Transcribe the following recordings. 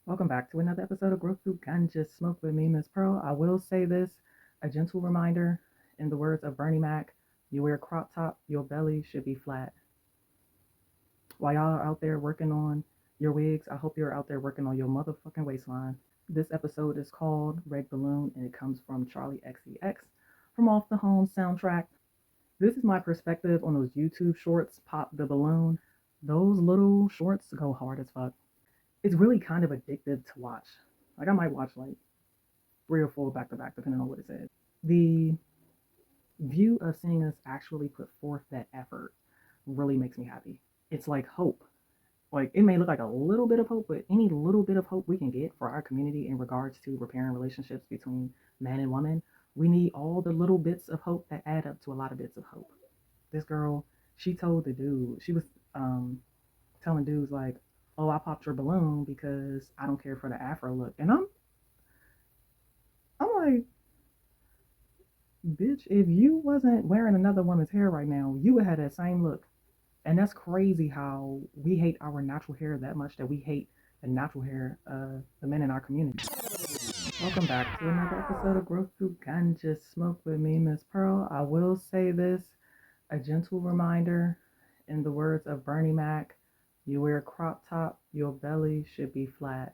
Welcome back to another episode of Growth Through Ganja Smoke with me, Miss Pearl. I will say this, a gentle reminder, in the words of Bernie Mac, you wear a crop top, your belly should be flat. While y'all are out there working on your wigs, I hope you're out there working on your motherfucking waistline. This episode is called Red Balloon and it comes from Charlie XCX from Off the Home soundtrack. This is my perspective on those YouTube shorts, Pop the Balloon. Those little shorts go hard as fuck. It's really kind of addictive to watch. Like I might watch like 3 or 4 back to back, depending on what it says. The view of seeing us actually put forth that effort really makes me happy. It's like hope. Like it may look like a little bit of hope, but any little bit of hope we can get for our community in regards to repairing relationships between man and woman, we need all the little bits of hope that add up to a lot of bits of hope. This girl, she told the dude, she was telling dudes like, "Oh, I popped your balloon because I don't care for the afro look," and I'm like, bitch, if you wasn't wearing another woman's hair right now, you would have that same look. And that's crazy how we hate our natural hair that much that we hate the natural hair of the men in our community. Welcome back to another episode of Growth Through Ganja Smoke with me, Miss Pearl. I will say this, a gentle reminder, in the words of Bernie Mac, you wear a crop top, your belly should be flat.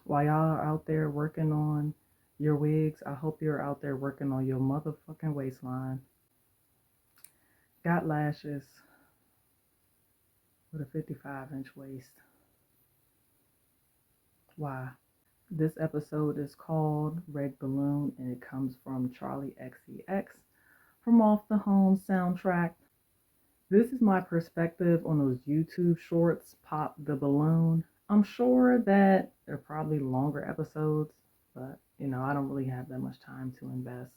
While y'all are out there working on your wigs, I hope you're out there working on your motherfucking waistline. Got lashes with a 55-inch waist. Why? This episode is called Red Balloon and it comes from Charlie XCX from Off the Home soundtrack. This is my perspective on those YouTube shorts, Pop the Balloon. I'm sure that they're probably longer episodes, but I don't really have that much time to invest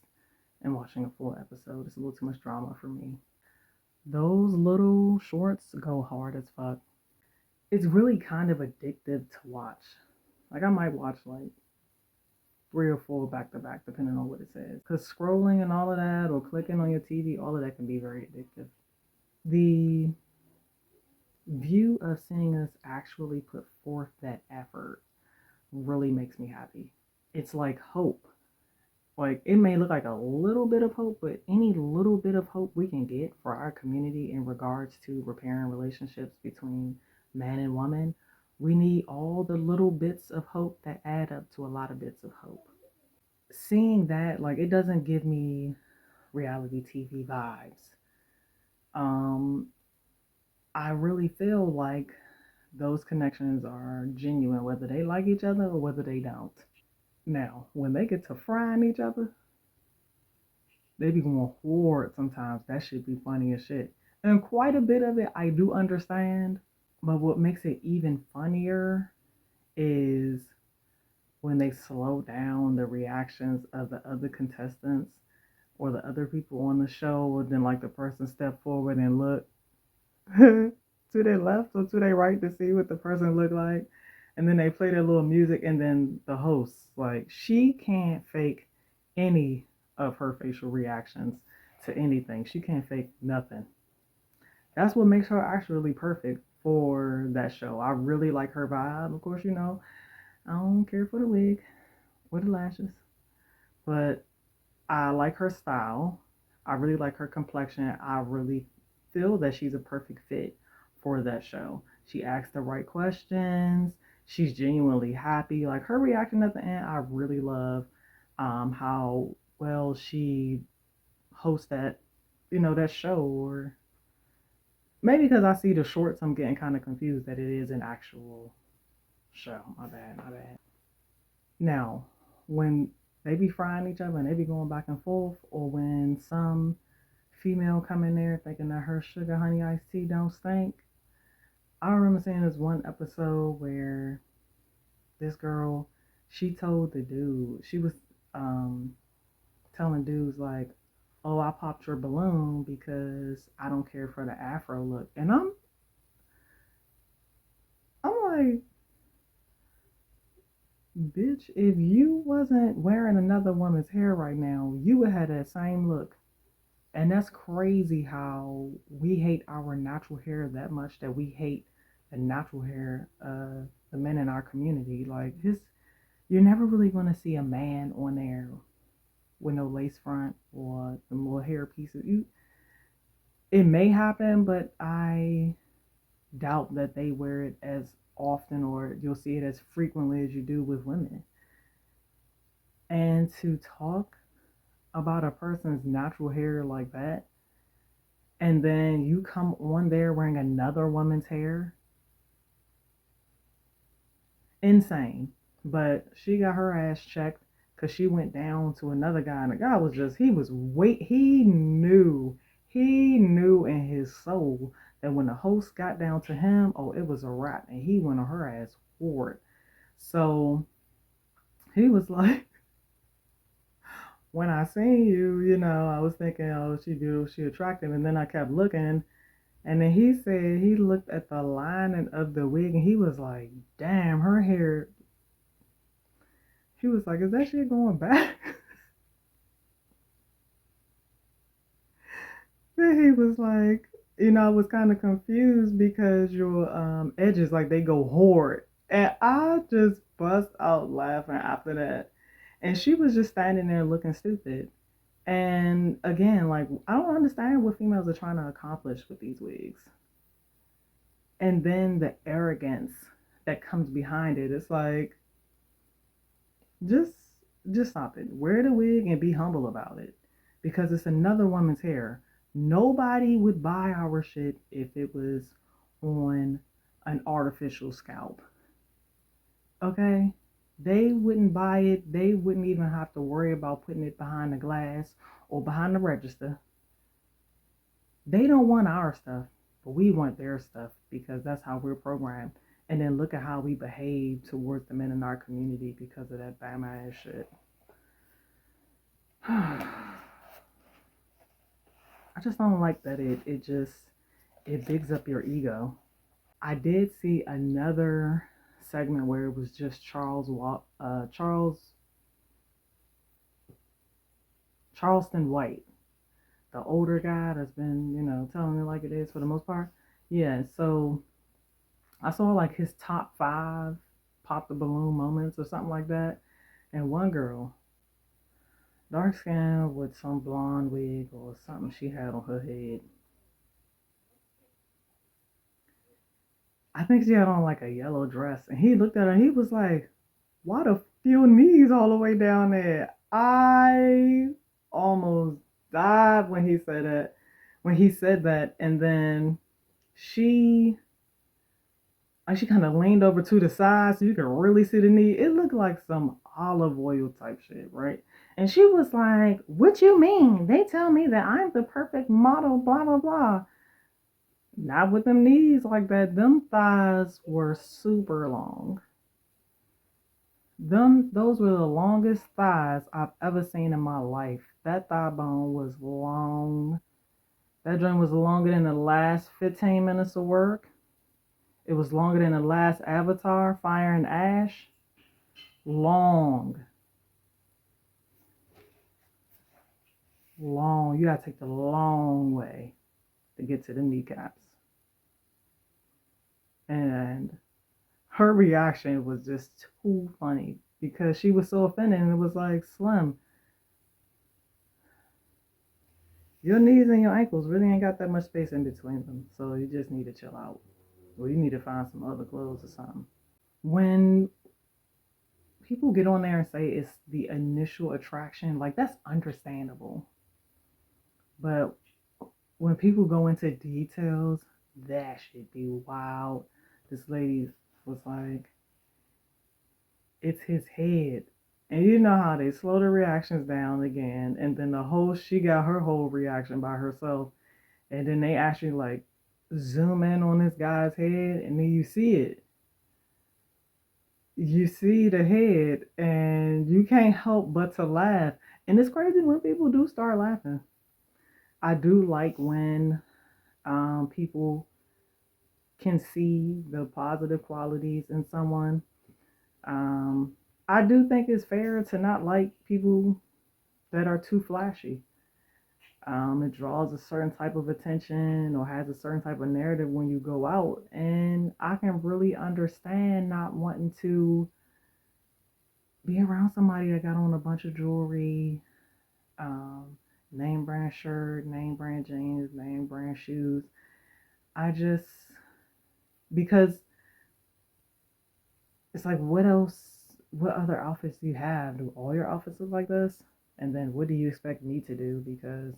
in watching a full episode. It's a little too much drama for me. Those little shorts go hard as fuck. It's really kind of addictive to watch. Like I might watch like 3 or 4 back to back, depending on what it says. Because scrolling and all of that, or clicking on your TV, all of that can be very addictive. The view of seeing us actually put forth that effort really makes me happy. It's like hope. Like it may look like a little bit of hope, but any little bit of hope we can get for our community in regards to repairing relationships between man and woman, we need all the little bits of hope that add up to a lot of bits of hope. Seeing that, like, it doesn't give me reality TV vibes. Um, I really feel like those connections are genuine, whether they like each other or whether they don't. Now, when they get to frying each other, they be going hard sometimes. That should be funny as shit. And quite a bit of it I do understand, but what makes it even funnier is when they slow down the reactions of the other contestants or the other people on the show, and then like the person step forward and look to their left or to their right to see what the person look like, and then they play their little music, and then the host, like, she can't fake any of her facial reactions to anything. She can't fake nothing. That's what makes her actually perfect for that show. I really like her vibe. Of course, I don't care for the wig or the lashes, but I like her style. I really like her complexion. I really feel that she's a perfect fit for that show. She asks the right questions. She's genuinely happy. Like her reaction at the end, I really love how well she hosts that show. Or maybe because I see the shorts, I'm getting kind of confused that it is an actual show. My bad, my bad. Now, when they be frying each other and they be going back and forth, or when some female come in there thinking that her sugar honey iced tea don't stink. I remember seeing this one episode where this girl, she told the dude, she was um, telling dudes like, "Oh, I popped your balloon because I don't care for the afro look," and I'm like, bitch, if you wasn't wearing another woman's hair right now, you would have that same look. And that's crazy how we hate our natural hair that much that we hate the natural hair of the men in our community. Like his, you're never really going to see a man on there with no lace front or the little hair pieces. It may happen, but I doubt that they wear it as often, or you'll see it as frequently as you do with women. And to talk about a person's natural hair like that, and then you come on there wearing another woman's hair, insane. But she got her ass checked because she went down to another guy, and the guy was just, he was wait, he knew in his soul that when the host got down to him, oh, it was a wrap, and he went on her ass hard. So he was like, when I seen you, I was thinking, oh, she attractive, and then I kept looking, and then he said he looked at the lining of the wig, and he was like, damn, her hair. He was like, is that shit going back? Then he was like, I was kind of confused because your edges, like, they go hard. And I just bust out laughing after that. And she was just standing there looking stupid. And again, like, I don't understand what females are trying to accomplish with these wigs. And then the arrogance that comes behind it. It's like, just just stop it. Wear the wig and be humble about it. Because it's another woman's hair. Nobody would buy our shit if it was on an artificial scalp. Okay? They wouldn't buy it. They wouldn't even have to worry about putting it behind the glass or behind the register. They don't want our stuff, but we want their stuff because that's how we're programmed. And then look at how we behave towards the men in our community because of that bam ass shit. I just don't like that it bigs up your ego. I did see another segment where it was just Charleston White, the older guy that's been, telling it like it is for the most part. Yeah, so I saw like his top 5 pop the balloon moments or something like that. And one girl, dark skin with some blonde wig or something she had on her head. I think she had on like a yellow dress. And he looked at her and he was like, why the your knees all the way down there? I almost died when he said that. When he said that, and then she she kind of leaned over to the side so you could really see the knee. It looked like some olive oil type shit, right? And she was like, what you mean? They tell me that I'm the perfect model, blah, blah, blah. Not with them knees like that. Them thighs were super long. Those were the longest thighs I've ever seen in my life. That thigh bone was long. That joint was longer than the last 15 minutes of work. It was longer than the last Avatar, Fire and Ash. Long. Long. You gotta take the long way to get to the kneecaps. And her reaction was just too funny because she was so offended, and it was like, Slim, your knees and your ankles really ain't got that much space in between them. So you just need to chill out. Or you need to find some other clothes or something. When people get on there and say it's the initial attraction, like, that's understandable. But when people go into details, that should be wild. This lady was like, it's his head. And you know how they slow the reactions down again. And then she got her whole reaction by herself. And then they actually like zoom in on this guy's head, and then you see it. You see the head, and you can't help but to laugh. And it's crazy when people do start laughing. I do like when people can see the positive qualities in someone. Um, I do think it's fair to not like people that are too flashy. It draws a certain type of attention or has a certain type of narrative when you go out. And I can really understand not wanting to be around somebody that got on a bunch of jewelry, um, name brand shirt, name brand jeans, name brand shoes. I just, because it's like, what else, what other outfits do you have? Do all your outfits look like this? And then what do you expect me to do? Because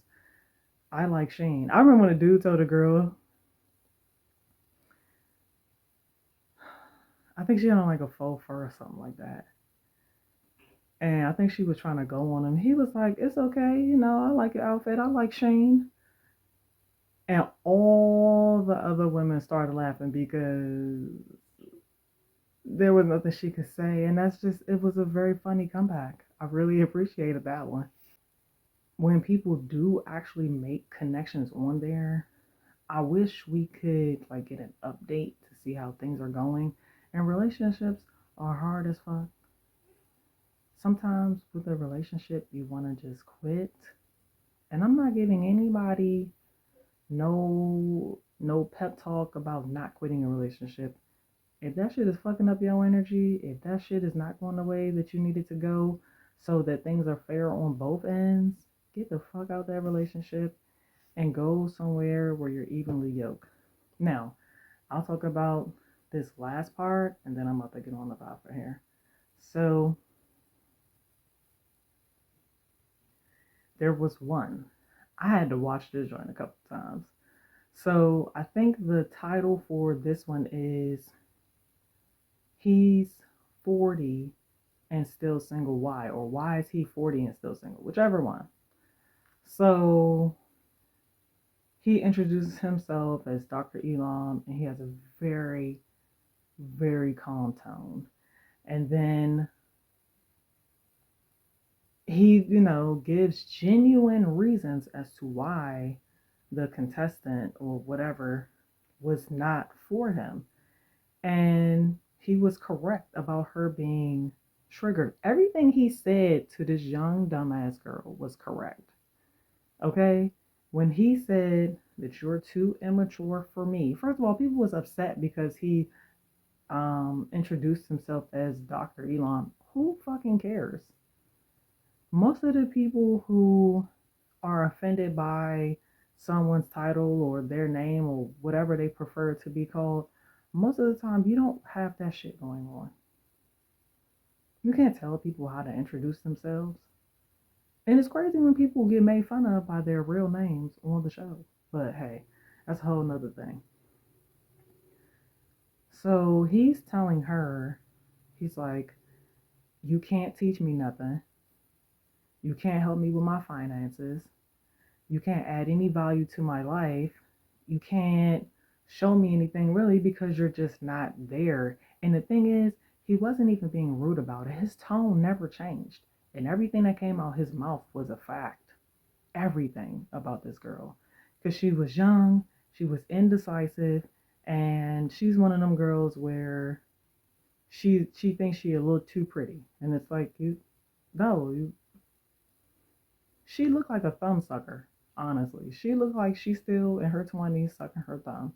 I like Shane. I remember when a dude told a girl, I think she had on like a faux fur or something like that. And I think she was trying to go on him. He was like, it's okay, I like your outfit. I like Shane. And all the other women started laughing because there was nothing she could say. And that's just, it was a very funny comeback. I really appreciated that one. When people do actually make connections on there, I wish we could like get an update to see how things are going. And relationships are hard as fuck. Sometimes with a relationship, you want to just quit. And I'm not giving anybody no pep talk about not quitting a relationship. If that shit is fucking up your energy, if that shit is not going the way that you need it to go, so that things are fair on both ends, get the fuck out that relationship and go somewhere where you're evenly yoked. Now, I'll talk about this last part and then I'm about to get on about for here. So there was one. I had to watch this joint a couple times. So I think the title for this one is He's 40 and still single. Why? Or why is he 40 and still single? Whichever one. So he introduces himself as Dr. Elam and he has a very, very calm tone. And then he, gives genuine reasons as to why the contestant or whatever was not for him. And he was correct about her being triggered. Everything he said to this young dumbass girl was correct. Okay? When he said that you're too immature for me, first of all, people was upset because he introduced himself as Dr. Elon. Who fucking cares? Most of the people who are offended by someone's title or their name or whatever they prefer to be called, most of the time you don't have that shit going on. You can't tell people how to introduce themselves. And it's crazy when people get made fun of by their real names on the show. But hey, that's a whole nother thing. So he's telling her, he's like, you can't teach me nothing. You can't help me with my finances. You can't add any value to my life. You can't show me anything really because you're just not there. And the thing is, he wasn't even being rude about it. His tone never changed. And everything that came out his mouth was a fact. Everything about this girl. Because she was young, she was indecisive, and she's one of them girls where she thinks she a little too pretty. And it's like she looked like a thumb sucker, honestly. She looked like she's still in her 20s sucking her thumb.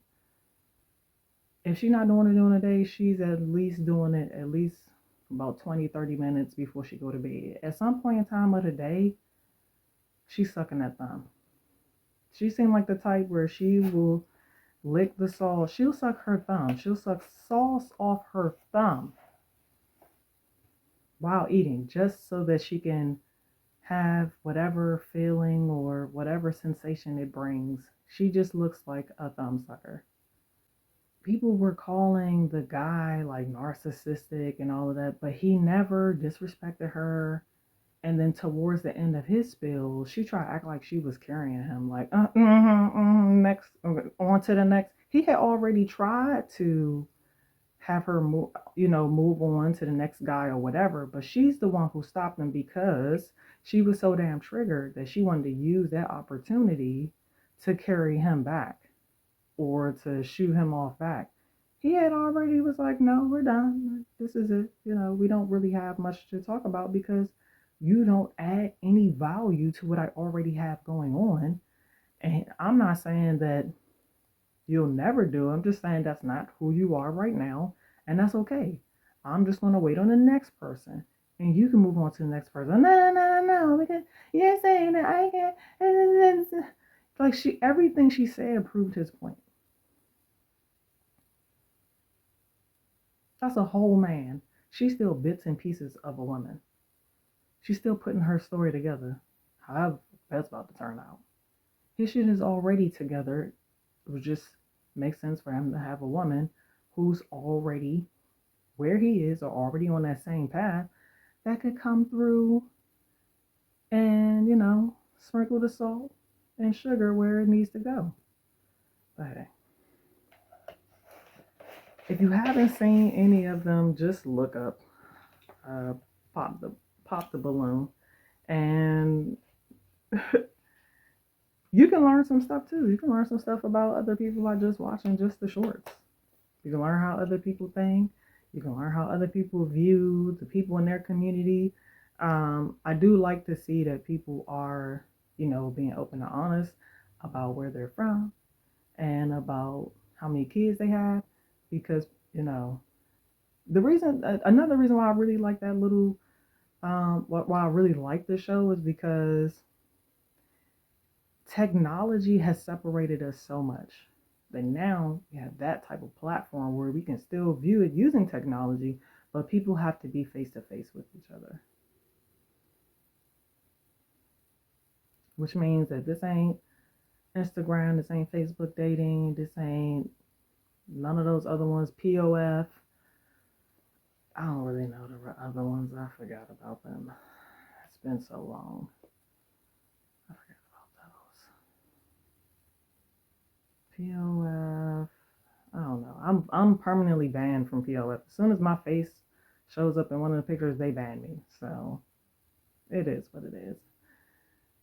If she's not doing it during the day, she's at least doing it at least about 20, 30 minutes before she go to bed. At some point in time of the day, she's sucking that thumb. She seemed like the type where she will lick the sauce. She'll suck her thumb. She'll suck sauce off her thumb while eating just so that she can have whatever feeling or whatever sensation it brings. She just looks like a thumb sucker. People were calling the guy like narcissistic and all of that, but he never disrespected her. And then towards the end of his spiel, she tried to act like she was carrying him, like, next, on to the next. He had already tried to have her move, move on to the next guy or whatever, but she's the one who stopped him because she was so damn triggered that she wanted to use that opportunity to carry him back or to shoot him off back. He had already was like, no, we're done. This is it. We don't really have much to talk about because You don't add any value to what I already have going on. And I'm not saying that you'll never do it. I'm just saying that's not who you are right now. And that's okay. I'm just going to wait on the next person. And you can move on to the next person. No, because you're saying that I can't. Like everything she said proved his point. That's a whole man. She's still bits and pieces of a woman. She's still putting her story together. However, that's about to turn out. His shit is already together. It would just make sense for him to have a woman who's already where he is or already on that same path that could come through and, sprinkle the salt and sugar where it needs to go. But hey, if you haven't seen any of them, just look up uh, pop the pop the balloon, and you can learn some stuff too. You can learn some stuff about other people by just watching just the shorts. You can learn how other people think. You can learn how other people view the people in their community. I do like to see that people are, being open and honest about where they're from and about how many kids they have, because another reason why I really like that little, why I really like this show is because technology has separated us so much that now we have that type of platform where we can still view it using technology, but people have to be face to face with each other. Which means that this ain't Instagram, this ain't Facebook dating, this ain't none of those other ones, POF. I don't really know the other ones. I forgot about them. It's been so long. I forgot about those. POF. I don't know. I'm permanently banned from POF. As soon as my face shows up in one of the pictures, they ban me. So it is what it is.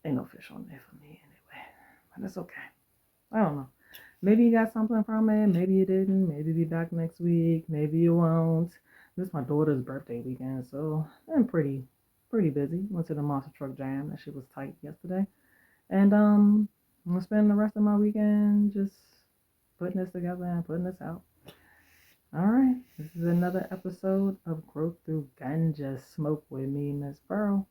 Ain't no fish on there for me anyway. But it's okay. I don't know. Maybe you got something from it. Maybe you didn't. Maybe be back next week. Maybe you won't. This is my daughter's birthday weekend, so I'm pretty busy. Went to the Monster Truck Jam. That shit was tight yesterday. And I'm gonna spend the rest of my weekend just putting this together and putting this out. All right, this is another episode of Growth Through Ganja Smoke with me, Miss Pearl.